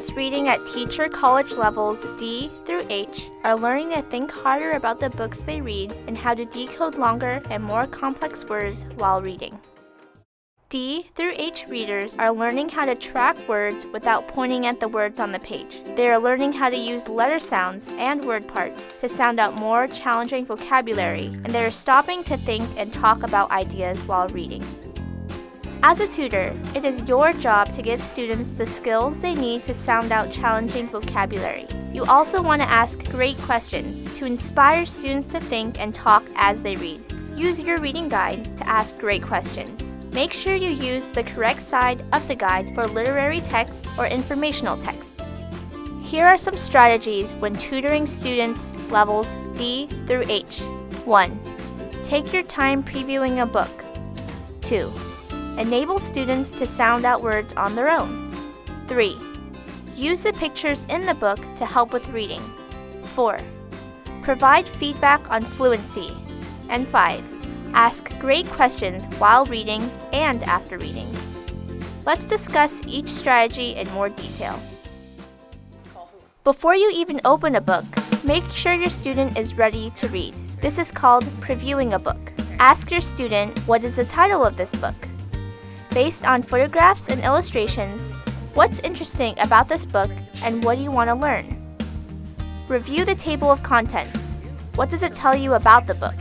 Students reading at teacher college levels D through H are learning to think harder about the books they read and how to decode longer and more complex words while reading. D through H readers are learning how to track words without pointing at the words on the page. They are learning how to use letter sounds and word parts to sound out more challenging vocabulary, and they are stopping to think and talk about ideas while reading. As a tutor, it is your job to give students the skills they need to sound out challenging vocabulary. You also want to ask great questions to inspire students to think and talk as they read. Use your reading guide to ask great questions. Make sure you use the correct side of the guide for literary text or informational text. Here are some strategies when tutoring students levels D through H. 1. Take your time previewing a book. 2. Enable students to sound out words on their own. 3. Use the pictures in the book to help with reading. 4. Provide feedback on fluency. And 5. Ask great questions while reading and after reading. Let's discuss each strategy in more detail. Before you even open a book, make sure your student is ready to read. This is called previewing a book. Ask your student, what is the title of this book? Based on photographs and illustrations, what's interesting about this book and what do you want to learn? Review the table of contents. What does it tell you about the book?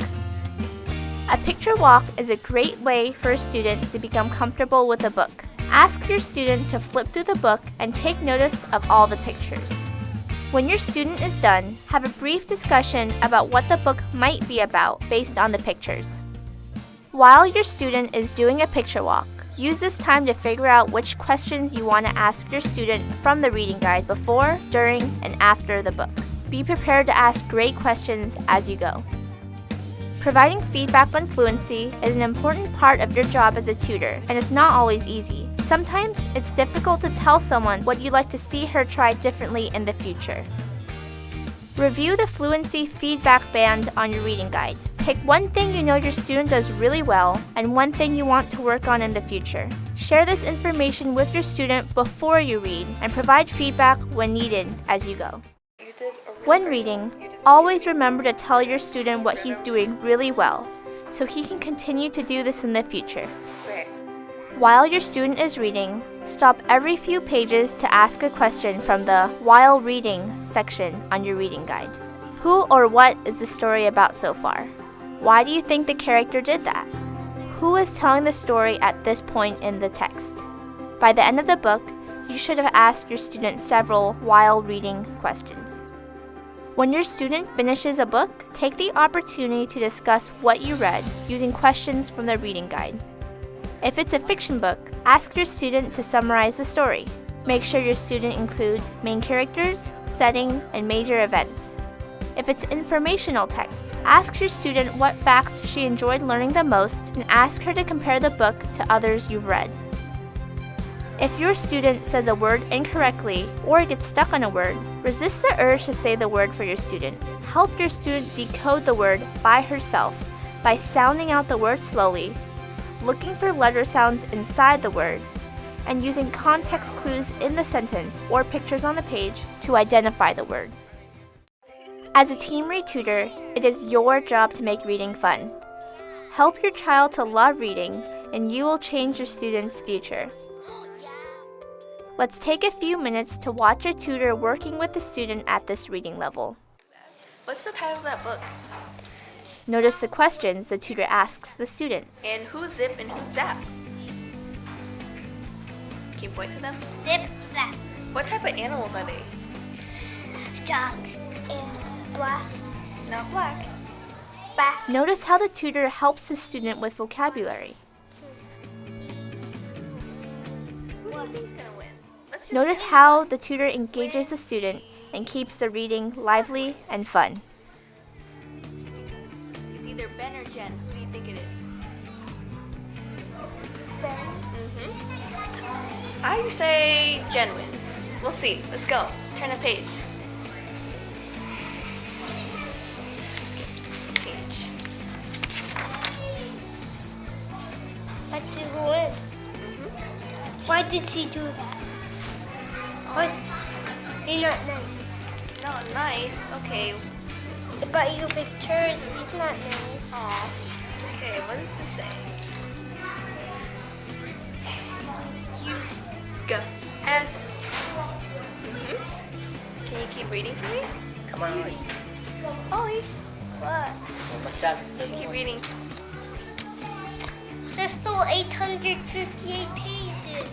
A picture walk is a great way for a student to become comfortable with a book. Ask your student to flip through the book and take notice of all the pictures. When your student is done, have a brief discussion about what the book might be about based on the pictures. While your student is doing a picture walk, use this time to figure out which questions you want to ask your student from the reading guide before, during, and after the book. Be prepared to ask great questions as you go. Providing feedback on fluency is an important part of your job as a tutor, and it's not always easy. Sometimes it's difficult to tell someone what you'd like to see her try differently in the future. Review the Fluency Feedback band on your reading guide. Pick one thing you know your student does really well and one thing you want to work on in the future. Share this information with your student before you read and provide feedback when needed as you go. When reading, always remember to tell your student what he's doing really well, so he can continue to do this in the future. While your student is reading, stop every few pages to ask a question from the While Reading section on your reading guide. Who or what is the story about so far? Why do you think the character did that? Who is telling the story at this point in the text? By the end of the book, you should have asked your student several while reading questions. When your student finishes a book, take the opportunity to discuss what you read using questions from the reading guide. If it's a fiction book, ask your student to summarize the story. Make sure your student includes main characters, setting, and major events. If it's informational text, ask your student what facts she enjoyed learning the most and ask her to compare the book to others you've read. If your student says a word incorrectly or gets stuck on a word, resist the urge to say the word for your student. Help your student decode the word by herself by sounding out the word slowly, looking for letter sounds inside the word, and using context clues in the sentence or pictures on the page to identify the word. As a team read tutor, it is your job to make reading fun. Help your child to love reading, and you will change your student's future. Let's take a few minutes to watch a tutor working with the student at this reading level. What's the title of that book? Notice the questions the tutor asks the student. And who's Zip and who's Zap? Can you point to them? Zip, zap. What type of animals are they? Dogs and black. Not black. Back. Notice how the tutor helps the student with vocabulary. Who do you think's gonna win? Let's just Notice how the tutor engages the student and keeps the reading lively and fun. It's either Ben or Jen. Who do you think it is? Ben. I say Jen wins. We'll see. Let's go. Turn a page. Skipped page. Let's see who wins. Why did she do that? What? You're not nice. Not nice. Okay. But you pictures, he's not nice. Aw. Okay, what does this say? Go. S. Can you keep reading for me? Come on, Ollie. Ollie, What? Almost done. just keep reading. There's still 858 pages.